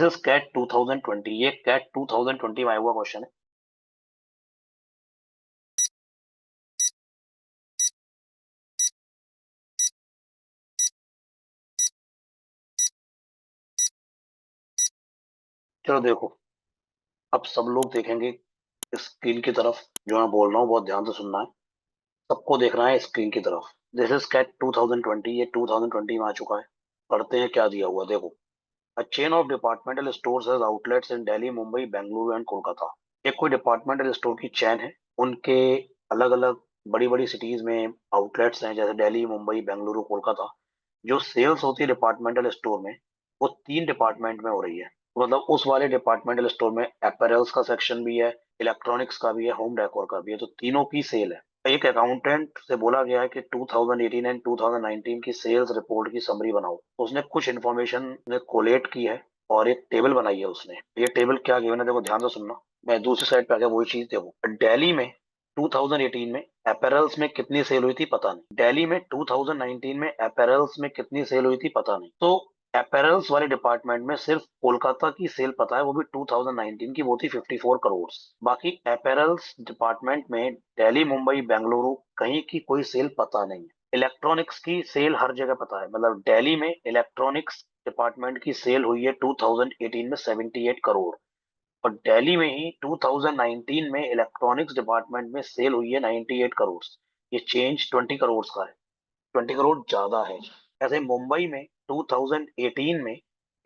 This is CAT 2020। ये cat 2020 में आया हुआ क्वेश्चन है। चलो देखो, अब सब लोग देखेंगे स्क्रीन की तरफ। जो मैं बोल रहा हूँ बहुत ध्यान से सुनना है। सबको देखना है स्क्रीन की तरफ। This is CAT 2020। ये 2020 में आ चुका है। पढ़ते हैं क्या दिया हुआ, देखो। A chain of departmental stores has outlets in Delhi, Mumbai, Bengaluru and Kolkata. एक कोई डिपार्टमेंटल स्टोर की चेन है। उनके अलग अलग बड़ी बड़ी सिटीज में आउटलेट्स हैं, जैसे दिल्ली, मुंबई, बेंगलुरु, कोलकाता। जो सेल्स होती है डिपार्टमेंटल स्टोर में, वो 3 डिपार्टमेंट में हो रही है। तो मतलब उस वाले डिपार्टमेंटल स्टोर में अपैरल्स का सेक्शन भी है, इलेक्ट्रॉनिक्स का भी है, होम डेकोर का भी है, तो तीनों की सेल है। एक अकाउंटेंट से बोला गया है कि 2018 एंड 2019 की सेल्स रिपोर्ट की समरी बनाओ। उसने कुछ इन्फॉर्मेशन ने कोलेट की है और एक टेबल बनाई है उसने। ये टेबल क्या गिवन है, देखो ध्यान से सुनना। मैं दूसरी साइड पे आ गया, वही चीज देखो। दिल्ली में 2018 में अपैरल्स में कितनी सेल हुई थी पता नहीं। दिल्ली में 2019 में अपैरल्स में कितनी सेल हुई थी पता नहीं। तो अपैरल्स वाले डिपार्टमेंट में सिर्फ कोलकाता की सेल पता है, वो भी 2019 की, वो थी 54 करोड़। बाकी अपैरल्स डिपार्टमेंट में दिल्ली, मुंबई, बेंगलुरु कहीं की कोई सेल पता नहीं है। इलेक्ट्रॉनिक्स की सेल हर जगह पता है। मतलब दिल्ली में इलेक्ट्रॉनिक्स डिपार्टमेंट की सेल हुई है 2018 में 78 करोड़। और दिल्ली में ही 2019 में इलेक्ट्रॉनिक्स डिपार्टमेंट में सेल हुई है 98 करोड़। ये चेंज 20 करोड़ का है। 20 करोड़ ज्यादा है। ऐसे मुंबई में 2018 में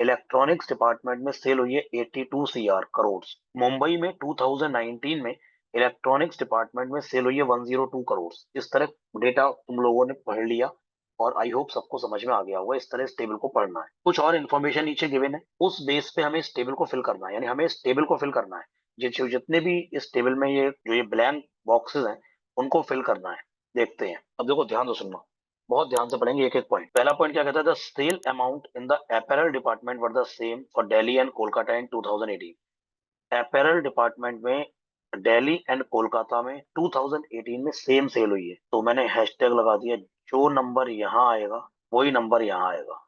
इलेक्ट्रॉनिक्स डिपार्टमेंट में सेल हुई है 82 करोड़। मुंबई में 2019 में इलेक्ट्रॉनिक्स डिपार्टमेंट में सेल हुई है 102 करोड़। इस तरह डेटा तुम लोगों ने पढ़ लिया और आई होप सबको समझ में आ गया होगा। इस तरह इस टेबल को पढ़ना है। कुछ और इन्फॉर्मेशन नीचे गिवन है, उस बेस पे हमें इस टेबल को फिल करना है। यानी हमें इस टेबल को फिल करना है। जितने भी इस टेबल में ये ब्लैंक बॉक्सेस हैं, उनको फिल करना है। देखते हैं। अब देखो ध्यान से सुनना, बहुत ध्यान से पढ़ेंगे एक एक पॉइंट। पहला पॉइंट क्या कहता है, the sale amount in the apparel department were the same for Delhi and Kolkata in 2018। Apparel department में दिल्ली एंड कोलकाता में 2018 में सेम सेल हुई है। तो मैंने हैशटैग लगा दिया, जो नंबर यहाँ आएगा वही नंबर यहाँ आएगा।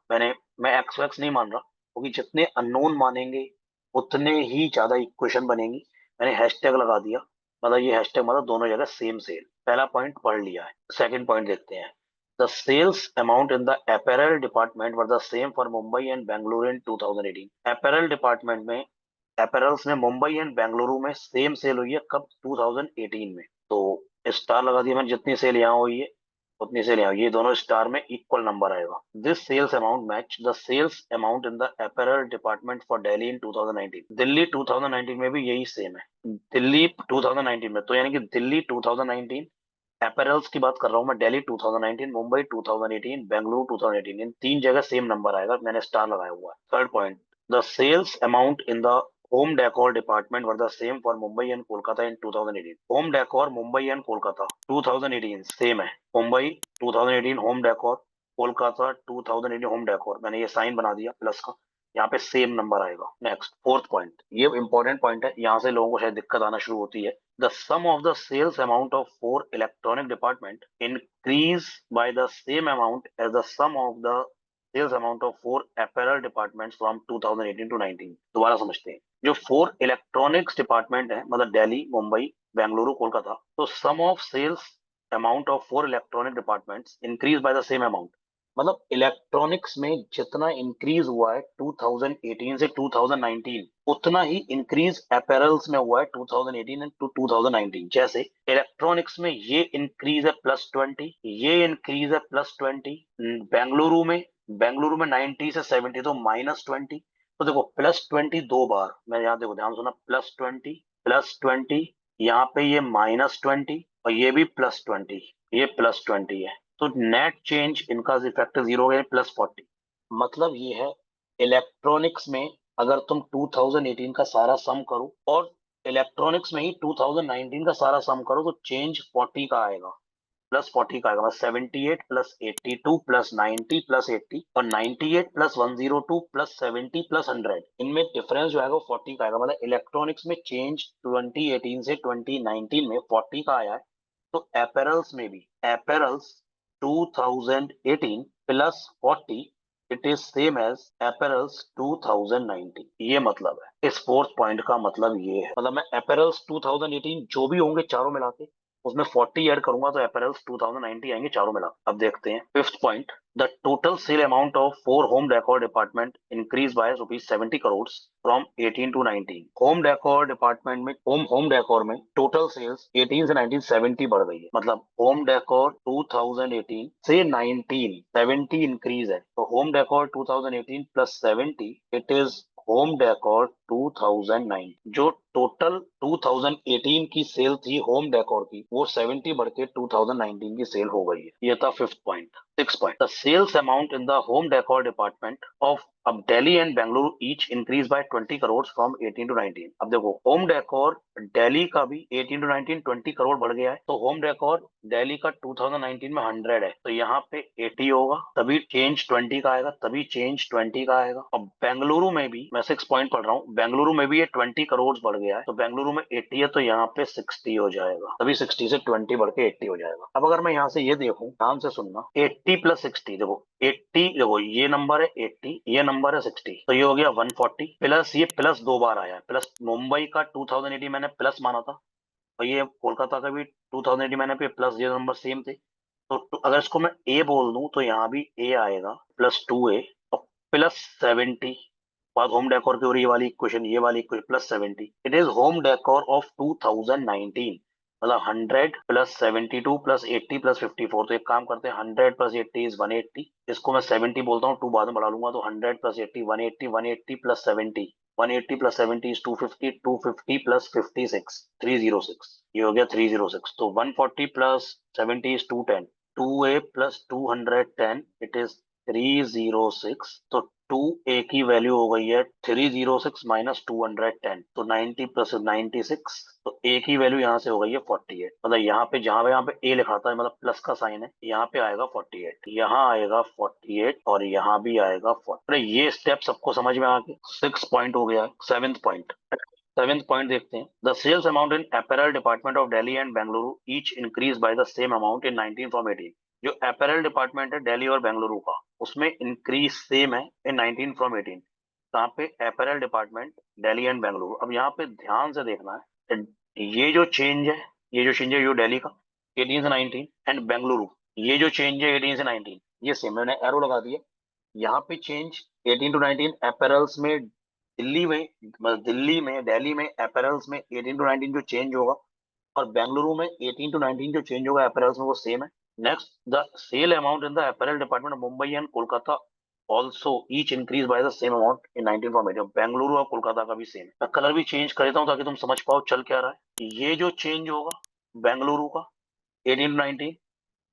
मैं एक्स वैक्स नहीं मान रहा, क्योंकि जितने अननोन मानेंगे उतने ही ज्यादा इक्वेशन बनेगी। मैंने हैशटैग लगा दिया, मतलब ये हैशटैग मतलब दोनों जगह सेम सेल। पहला पॉइंट पढ़ लिया है। सेकंड पॉइंट देखते हैं। The sales amount in the apparel department were the same for Mumbai and Bengaluru in 2018। Apparel department में अपैरल्स में मुंबई एंड बेंगलुरु में सेम सेल हुई है कब, 2018 में। तो स्टार लगा दिया मैंने, जितनी सेल यहाँ हुई है उतनी सेल यहाँ हुई है। ये दोनों स्टार में इक्वल नंबर आएगा। This sales amount match the sales amount in the apparel department for Delhi in 2019। Delhi 2019 में भी यही सेम है। दिल्ली 2019 में, तो यानी कि दिल्ली 2019 अपैरल्स की बात कर रहा हूँ मैं। दिल्ली 2019, मुंबई 2018, बेंगलुरु 2018, इन तीन जगह सेम नंबर आएगा। मैंने स्टार लगाया हुआ है। Third point, the sales amount in the home decor department were the same for Mumbai and Kolkata in 2018। Home decor Mumbai and Kolkata 2018 same है। Mumbai 2018 home decor, Kolkata 2018 home decor. मैंने ये साइन बना दिया प्लस का, यहाँ पे सेम नंबर आएगा। नेक्स्ट फोर्थ पॉइंट, ये इंपॉर्टेंट पॉइंट है, यहाँ से लोगों को शायद दिक्कत आना शुरू होती है। The sum of the sales amount of four electronic department increase by the same amount as the sum of the sales amount of four apparel departments from 2018 to 19। दोबारा समझते हैं। जो 4 इलेक्ट्रॉनिक्स डिपार्टमेंट है, मतलब दिल्ली, मुंबई, बेंगलुरु, कोलकाता, तो sum of sales amount of 4 electronic departments increase by the same amount. मतलब electronics में जितना इंक्रीज हुआ है 2018 से 2019, उतना ही इंक्रीज अपैरल्स में हुआ है 2018 टू 2019। जैसे इलेक्ट्रॉनिक्स में ये इंक्रीज है +20, ये इंक्रीज है +20। बेंगलुरु में 90 से 70, तो -20। तो देखो +20 दो बार, मैं यहाँ देखो ध्यान सुना, +20, यहाँ पे ये -20 और ये भी +20, ये +20 है। तो नेट चेंज इनका इफेक्ट 0 हो गया, +40। मतलब ये है, इलेक्ट्रॉनिक्स में अगर तुम 2018 का सारा सम करो और इलेक्ट्रॉनिक्स में ही 2019 का सारा सम करो, तो चेंज 40 का आएगा, +40 का आएगा। मतलब 78 +82 +90 +80, और 98 +102 +70 +100, इनमें डिफरेंस जो आएगा वो 40 का आएगा। मतलब इलेक्ट्रॉनिक्स में चेंज 2018 से 2019 में 40 का आया है। तो अपैरल्स में भी, apparels 2018 +40 it is same as apparels 2019। ये मतलब है, इस फोर्थ पॉइंट का मतलब ये है, मतलब मैं अपैरल्स 2018 जो भी होंगे चारों मिला के उसमें 40 ऐड करूंगा तो अपैरल्स 2090 आएंगे चारों मिला। अब देखते हैं fifth point. The total sale amount of four home decor department increase by ₹70 crores from 18 to 19। Home decor department में होम डेकोर में टोटल सेल्स 18 से 19 70 बढ़ गई है। मतलब होम डेकोर 2018 से 19 70 इंक्रीज है, तो home decor 2018 plus 70 it is home decor 2009। जो टोटल 2018 की सेल थी होम डेकोर की, वो 70 बढ़ के 2019 की सेल हो गई है। ये था fifth point. Six point, the sales amount in the home decor department of अब Delhi and Bengaluru each increase by 20 crore from 18 to 19। अब देखो होम डेकोर दिल्ली का भी 18 to 19 20 करोड़ बढ़ गया है, तो होम डेकोर दिल्ली का 2019 में 100 है, तो यहाँ पे 80 होगा, तभी चेंज 20 का आएगा, तभी चेंज 20 का आएगा। अब बेंगलुरु में भी मैं 6 पॉइंट पढ़ रहा हूँ, बेंगलुरु में भी ये 20 करोड़ बढ़ गया है, तो बेंगलुरु में 80 है तो यहाँ पे 60 हो जाएगा, तभी 60 से 20 बढ़ के 80 हो जाएगा। अब अगर मैं यहाँ से ये देखूं, ध्यान से सुनना, 80 प्लस 60, देखो 80, देखो ये नंबर है 80, ये नंबर है 60, तो ये हो गया 140 प्लस ये प्लस दो बार आया है, प्लस मुंबई का 2080 मैंने प्लस माना था, और ये कोलकाता का भी 2080 मैंने पे प्लस, ये नंबर सेम थे, तो अगर इसको मैं ए बोल दूं तो यहाँ भी ए आएगा +2A और +70। बात होम डेकोर की हो रही है, ये वाली equation +70, it is home decor of 2019। मतलब 100 प्लस 72 प्लस 80 प्लस 54, तो एक काम करते हैं 100 प्लस 80 इज 180, इसको मैं 70 बोलता हूँ, 2 बाद में बढ़ा लूंगा, तो 100 plus 80 180, 180 plus 70, 180 plus 70 is 250, 250 plus 56 306, ये हो गया 306। तो 140 plus 70 is 210, 2A plus 210 it is 306, तो 2A की वैल्यू हो गई है 306 माइनस 210, तो 90 प्लस 96, तो A की वैल्यू यहाँ से हो गई है 48। मतलब यहाँ पे A लिखा था, मतलब प्लस का साइन है, यहाँ पे आएगा 48, यहाँ आएगा 48 और यहाँ भी आएगा 40। अरे ये स्टेप सबको समझ में आ गया। 6 पॉइंट हो गया है। सेवेंथ पॉइंट देखते हैं। The sales amount in apparel department of Delhi and Bengaluru each increase by the same amount in 19 from 18। जो अपैरल डिपार्टमेंट है दिल्ली और बेंगलुरु का, उसमें इंक्रीज सेम है इन 19 फ्रॉम 18। कहाँ पे? Apparel department Delhi and Bengaluru. अब यहाँ पे ध्यान से देखना है, ये जो चेंज है, जो दिल्ली का 18 से 19 एंड बेंगलुरु, ये जो चेंज है 18 से 19, ये सेम, मैंने एरो लगा दिया। यहाँ पे चेंज 18 to 19 अपैरल्स में, दिल्ली में अपैरल्स में 18 to 19 जो चेंज होगा, और बेंगलुरु में 18 to 19 जो चेंज होगा अपैरल्स में, वो सेम है। Next, the sale amount in the apparel department of Mumbai and Kolkata also each increase by the same amount in 19 from 18। Bengaluru और कोलकाता का भी सेम है। मैं कलर भी चेंज कर देता हूँ ताकि तुम समझ पाओ चल क्या रहा है। ये जो चेंज होगा बेंगलुरु का 18 to 19,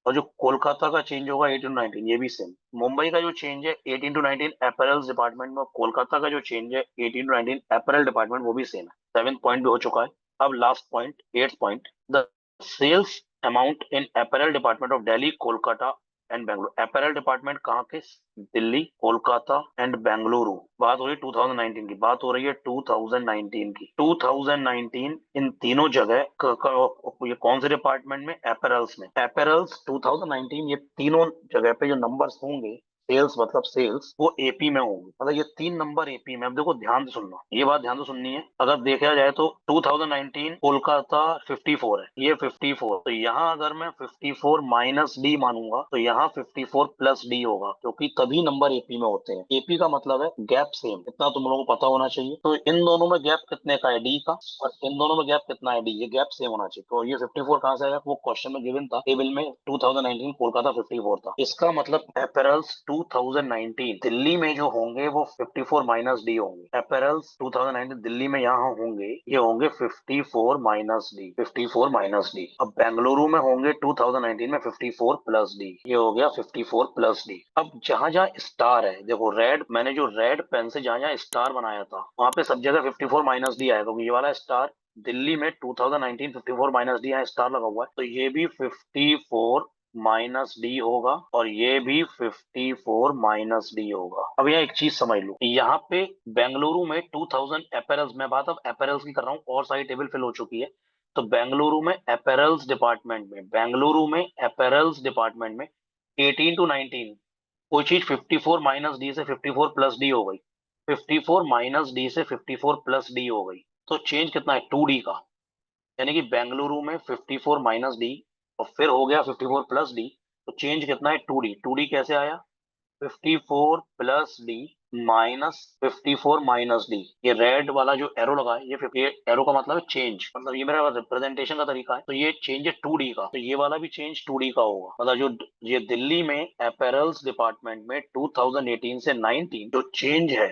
और जो कोलकाता का चेंज होगा 18 to 19, ये भी सेम। मुंबई का जो चेंज है 18 to 19 अपैरल्स डिपार्टमेंट में, और कोलकाता का जो चेंज है 18 to 19 अपैरल डिपार्टमेंट, वो भी सेम है। सेवेंथ पॉइंट भी हो चुका है। अब last point, eighth point, the sales amount in apparel department of Delhi, Kolkata and Bengaluru. Apparel department कहाँ के? दिल्ली, कोलकाता एंड बेंगलुरु। बात हो रही है 2019 की, बात हो रही है 2019 की। 2019 इन तीनों जगह ये कौन से डिपार्टमेंट में? अपैरल्स में। अपैरल्स 2019 ये तीनों जगह पे जो नंबर्स होंगे, सेल्स मतलब सेल्स, वो एपी में होंगे। मतलब ये 3 नंबर एपी में। अब देखो ध्यान से सुनना, ये बात ध्यान से सुननी है। अगर देखा जाए तो 2019 कोलकाता 54 है, ये 54, तो यहाँ अगर मैं 54 माइनस डी मानूंगा तो यहाँ 54 प्लस डी होगा, क्योंकि तभी नंबर एपी में होते हैं। एपी का मतलब है गैप सेम, इतना तुम लोगों को पता होना चाहिए। तो इन दोनों में गैप कितने का है? डी का। और इन दोनों में गैप कितना है? डी। ये गैप सेम होना चाहिए। तो ये 54 कहाँ से आएगा? वो क्वेश्चन में गिवन था टेबल में, 2019 कोलकाता 54 था। इसका मतलब अपैरल्स 2019 दिल्ली में जो होंगे वो 54 माइनस डी होंगे। अपैरल्स 2019 दिल्ली में यहाँ होंगे, ये होंगे 54 माइनस डी, 54 माइनस डी। अब बेंगलुरु में होंगे 2019 में 54 प्लस डी, ये हो गया 54 प्लस डी। अब जहां जहां स्टार है, देखो रेड, मैंने जो रेड पेन से जहां जहां स्टार बनाया था वहां पे सब जगह 54 माइनस डी आएगा, क्योंकि ये वाला स्टार दिल्ली में 2019 54 माइनस डी, यहाँ स्टार लगा हुआ है, तो ये भी 54 माइनस डी होगा, और ये भी 54 माइनस डी होगा। अब यहाँ एक चीज समझ लो, यहाँ पे बेंगलुरु में 2000 अपैरल्स, मैं बात अब अपैरल्स की कर रहा हूँ, और सारी टेबल फिल हो चुकी है। तो बेंगलुरु में अपैरल्स डिपार्टमेंट में 18 to 19 कोई चीज 54 माइनस डी से 54 प्लस डी हो गई, 54 माइनस डी से 54 प्लस डी हो गई, तो चेंज कितना है, 2D का। यानी कि बेंगलुरु में 54 माइनस डी और फिर हो गया 54 प्लस डी, तो चेंज कितना है, 2D। 2D कैसे आया, 54 plus D minus 54 minus D. ये रेड वाला जो एरो लगा है, ये एरो का मतलब है चेंज, मतलब ये मेरा रिप्रेजेंटेशन का तरीका है। तो ये चेंज है 2D का, तो ये वाला भी चेंज 2D का होगा। मतलब जो ये दिल्ली में अपैरल्स डिपार्टमेंट में 2018 से 19 जो चेंज है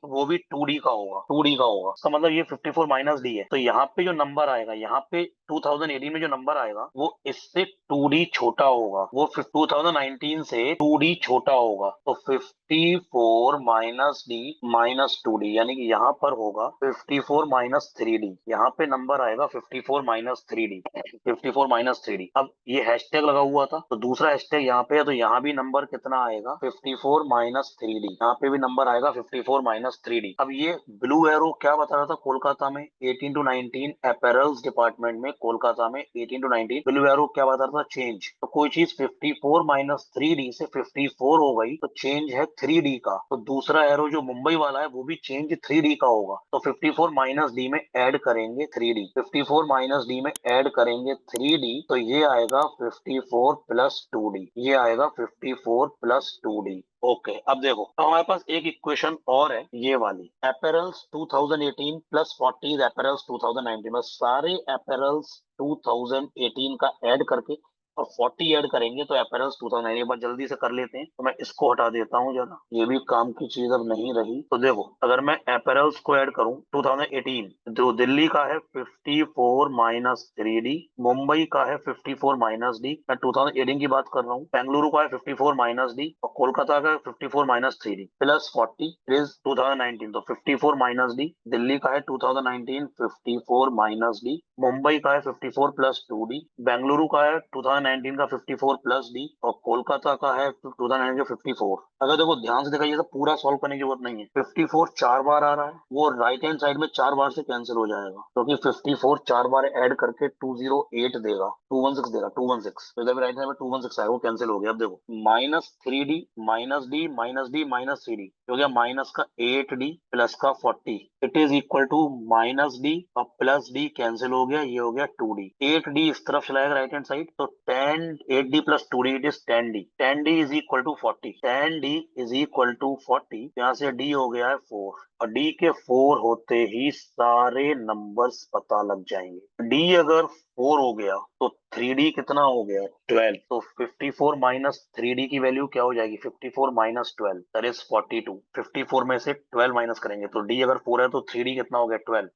वो भी 2D का होगा, 2D का होगा। इसका मतलब ये 54 माइनस डी है, तो यहाँ पे जो नंबर आएगा, यहाँ पे 2018 में जो नंबर आएगा वो इससे 2D छोटा होगा, वो 2019 से 2D छोटा होगा। तो 54 माइनस डी माइनस 2D, यानी कि यहाँ पर होगा 54 माइनस 3D। यहाँ पे नंबर आएगा 54 माइनस 3D, 54 माइनस 3D। अब ये हैशटैग लगा हुआ था तो दूसरा हैशटैग यहाँ पे है, तो यहाँ भी नंबर कितना आएगा, 54 माइनस 3D। यहाँ पे भी नंबर आएगा 54 माइनस 3D। अब ये ब्लू एरो क्या बता रहा था, कोलकाता में 18 टू 19 अपैरल्स डिपार्टमेंट में, कोलकाता में 18 टू 19 ब्लू एरो क्या बता रहा था, चेंज। तो कोई चीज 54 माइनस 3D से 54 हो गई तो चेंज है 3D का। तो दूसरा एरो जो मुंबई वाला है वो भी चेंज 3D का होगा। तो 54 माइनस डी में ऐड करेंगे 3D, 54 माइनस डी में ऐड करेंगे 3D, तो ये आएगा 54 प्लस 2D, ये आएगा 54 प्लस 2D। ओके, अब देखो, तो हमारे पास एक इक्वेशन और है, ये वाली अपैरल्स 2018 प्लस 40 अपैरल्स 2019, बस सारे अपैरल्स 2018 का ऐड करके और 40 ऐड करेंगे तो अपैरल्स 2009। एक बार जल्दी से कर लेते हैं, तो मैं इसको हटा देता हूँ जरा, ये भी काम की चीज अब नहीं रही। तो देखो, अगर मैं अपैरल्स को ऐड करूं 2018, जो दिल्ली का है 54 माइनस 3D, मुंबई का है 54 माइनस डी, मैं 2018 की बात कर रहा हूँ, बेंगलुरु का है 54 माइनस डी और कोलकाता का है 54 माइनस 3D प्लस 40 इज 2019। तो 54 माइनस डी, दिल्ली का है 2019 54 माइनस डी, मुंबई का है 54 प्लस 2D, बेंगलुरु का है 2019 का 54 प्लस डी और कोलकाता का है 2019 का 54। अगर देखो ध्यान से देखा, ये सब पूरा सॉल्व करने की जरूरत नहीं है। 54 चार बार आ रहा है, वो राइट हैंड साइड में चार बार से कैंसिल हो जाएगा, क्योंकि 54 चार बार ऐड करके 208 देगा, 216 देगा, 216। तो इधर राइट हैंड में 216 आएगा, वो कैंसिल हो गया। अब देखो, minus 3D minus D minus D minus 3D हो गया माइनस का 8D प्लस का 40, it is equal to minus D और प्लस डी कैंसिल हो गया, ये हो गया 2D। 8D इस तरफ चलाएगा राइट हैंड साइड, तो 10 8D plus 2D it is 10D, 10D is equal to 40, 10D is equal to 40। यहाँ से D हो गया है 4 और D के 4 होते ही सारे नंबर्स पता लग जाएंगे। D अगर 4 हो गया तो 3D कितना हो गया, 12। तो 54 माइनस 3D की वैल्यू क्या हो जाएगी, 54 माइनस 12 दैट इज 42। 54 में से 12 माइनस करेंगे तो D अगर 4 है तो 3D कितना हो गया, 12।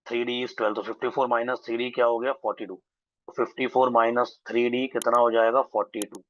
3D इज 12, तो 54 माइनस 3D क्या हो गया, 42। तो 54 माइनस 3D कितना हो जाएगा, 42।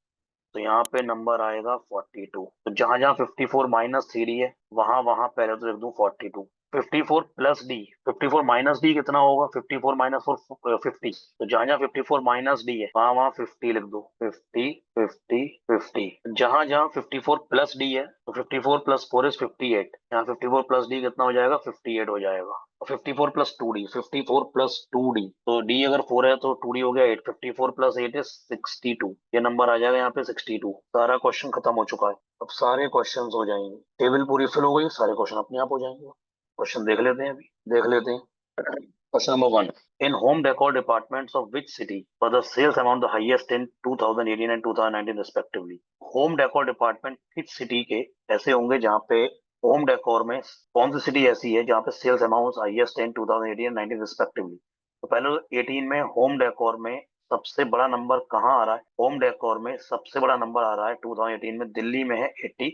तो यहाँ पे नंबर आएगा 42। तो जहां जहां 54 माइनस 3D है वहां वहां पहले तो लिख दूं 42। 54 प्लस डी, 54 माइनस डी कितना होगा, 54 माइनस 4 50। तो जहां जहां 54 माइनस डी है वहां वहां 50 लिख दो, 50 50 50। जहां जहां 54 प्लस डी है तो 54 प्लस 4 इज 58, यहाँ 54 प्लस डी कितना हो जाएगा, 58 हो जाएगा। 54 प्लस 2D, 54 प्लस 2D, तो D अगर 4 है तो 2D हो गया 8, 54 प्लस 8 इज 62, ये नंबर आ जाएगा यहाँ पे 62। सारा क्वेश्चन खत्म हो चुका है, अब सारे क्वेश्चंस हो जाएंगे, टेबल पूरी फिल हो गई, सारे क्वेश्चन अपने आप हो जाएंगे। क्वेश्चन देख लेते हैं, अभी देख लेते हैं। Question number 1, in home decor departments of which city for the sales amount the highest in 2018 and 2019 respectively. Home decor department किस सिटी के ऐसे होंगे जहाँ पे होम डेकोर में, कौन सी सिटी ऐसी है जहाँ पे sales amount highest in 2018 and 19 respectively. तो पहले 18 में होम डेकोर में सबसे बड़ा नंबर कहाँ आ रहा है, होम डेकोर में सबसे बड़ा नंबर आ रहा है 2018 में दिल्ली में है 80,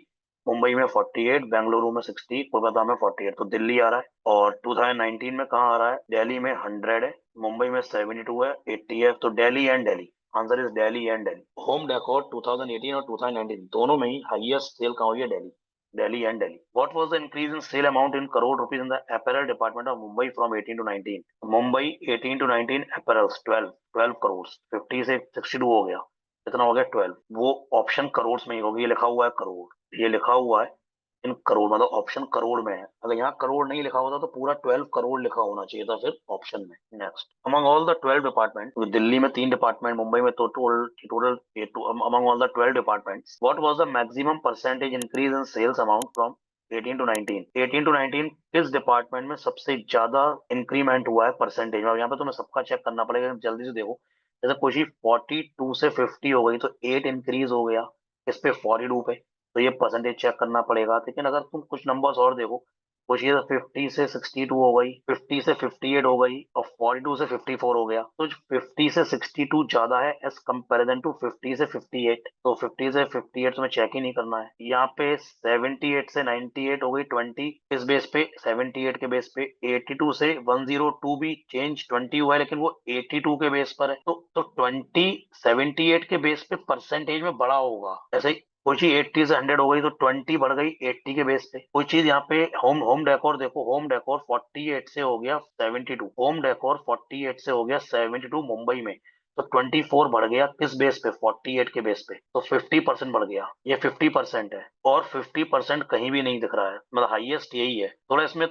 मुंबई में 48, बेंगलुरु में 60, कोलकाता में 48, तो दिल्ली आ रहा है। और 2019 में कहाँ आ रहा है, दिल्ली में 100 है, मुंबई में 72 है, 80 है, तो Delhi and Delhi, answer is Delhi and Delhi. Home decor 2018 और 2019 दोनों में ही हाईएस्ट सेल कहाँ हुई है, Delhi, Delhi and Delhi. What was the increase in sale amount in crore rupees in the apparel department of Mumbai from 18 to 19? Mumbai 18 to 19 apparels 12 crores, 50 से 62 हो गया, कितना हो गया 12। वो ऑप्शन करोड़ में ही होगी, ये लिखा हुआ है करोड़, ये लिखा हुआ है इन करोड़, मतलब ऑप्शन करोड़ में है। अगर यहाँ करोड़ नहीं लिखा होता तो पूरा 12 करोड़ लिखा होना चाहिए था फिर ऑप्शन में। Next, among all the 12 department, दिल्ली में 3 डिपार्टमेंट, मुंबई में तो total among all the 12 departments, what was the maximum percentage increase in sales amount from 18 to 19? 18 to 19 किस डिपार्टमेंट में सबसे ज्यादा इंक्रीमेंट हुआ है परसेंटेज में? अब यहाँ पे तुम्हें सबका चेक करना पड़ेगा, जल्दी से देखो। जैसे कोई चीज 42 से 50 हो गई तो 8 इंक्रीज हो गया इस पे 42 पे, तो ये परसेंटेज चेक करना पड़ेगा। लेकिन अगर तुम कुछ नंबर्स और देखो, कुछ ये 50 से 62 हो गई, 50 से 58 हो गई और 42 से 54 हो गया, तो 50 से 62 ज्यादा है एज कंपेरिजन टू 50 से 58। तो 50 से 58 तुम्हें चेक ही नहीं करना है। यहाँ पे 78 से 98 हो गई 20, इस बेस पे 78 के बेस पे। 82 से 102 भी चेंज 20 हुआ है, लेकिन वो 82 के बेस पर है, तो 20 78 के बेस पे परसेंटेज में बड़ा होगा। ऐसे ही कोई चीज 80 से 100 हो गई तो 20 बढ़ गई 80 के बेस पे। कोई चीज यहाँ पे होम होम डेकोर देखो, होम डेकोर 48 से हो गया 72, होम डेकोर 48 से हो गया 72 मुंबई में, तो 24 बढ़ गया किस बेस पे? 48 के बेस पे, तो 50% बढ़ गया। ये 50% है और 50% कहीं भी नहीं दिख रहा है, मतलब हाईएस्ट यही है। थोड़ा इसमें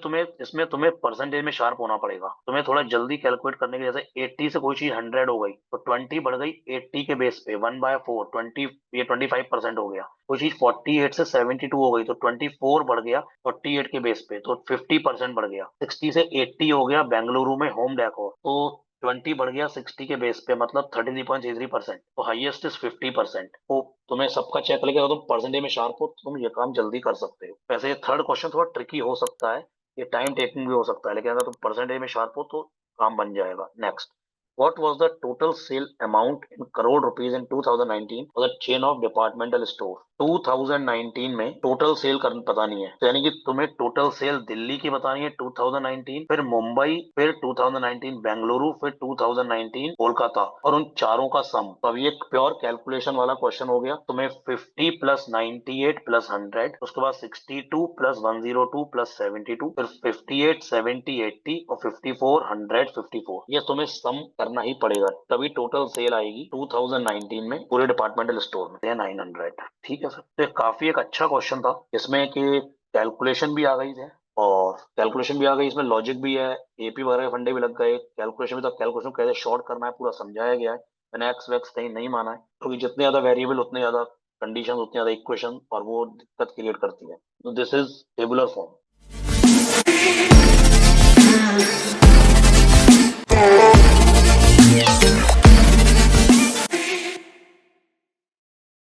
तुम्हें परसेंटेज में शार्प होना पड़ेगा, तुम्हें थोड़ा जल्दी कैलकुलेट करने के। जैसे 80 से कोई चीज 100 हो गई तो 20 बढ़ गई 80 के बेस पे, 1/4 20, ये 25% हो गया। कोई चीज 48 से 72 हो गई तो 24 बढ़ गया 48 के बेस पे, तो 50% बढ़ गया। 60 से 80 हो गया बेंगलुरु में होम डेकोर, तो 20 बढ़ गया 60 के बेस पे, मतलब 33.33%। तो हाईएस्ट इज 50%। तो तुम्हें सबका चेक लेके अगर तुम परसेंटेज में शार्प हो तो तुम ये काम जल्दी कर सकते हो। वैसे ये थर्ड क्वेश्चन थोड़ा ट्रिकी हो सकता है, ये टाइम टेकिंग भी हो सकता है, लेकिन अगर तुम परसेंटेज में शार्प हो तो काम बन जाएगा। Next, what was the total sale amount in crore rupees in 2019 for the chain of departmental store? 2019 में टोटल सेल कर बतानी है, तो यानी कि तुम्हें टोटल सेल दिल्ली की बतानी है 2019, फिर मुंबई, फिर 2019 बेंगलुरु, फिर 2019 कोलकाता, और उन चारों का सम। तो अब ये एक प्योर कैलकुलेशन वाला क्वेश्चन हो गया। तुम्हें 50 प्लस 98 प्लस 100, उसके बाद 62 प्लस 102 प्लस 72, फिर 58 70 80 और 54 100 54, ये तुम्हें सम करना ही पड़ेगा, तभी टोटल सेल आएगी 2019 में पूरे डिपार्टमेंटल स्टोर में 900। ठीक है सर, तो ये काफी एक अच्छा क्वेश्चन था, इसमें कि कैलकुलेशन भी आ गई है और कैलकुलेशन भी आ गई, इसमें लॉजिक भी है, एपी वगैरह के फंडे भी लग गए, कैलकुलेशन भी। तो कैलकुलेशन कैसे शॉर्ट करना है पूरा समझाया गया है, मैंने एक्स वैक्स कहीं नहीं माना है, क्योंकि जितने ज्यादा वेरिएबल उतने ज्यादा कंडीशन, उतनी ज्यादा इक्वेशन, और वो दिक्कत क्रिएट करती है। तो दिस इज टेबुलर फॉर्म।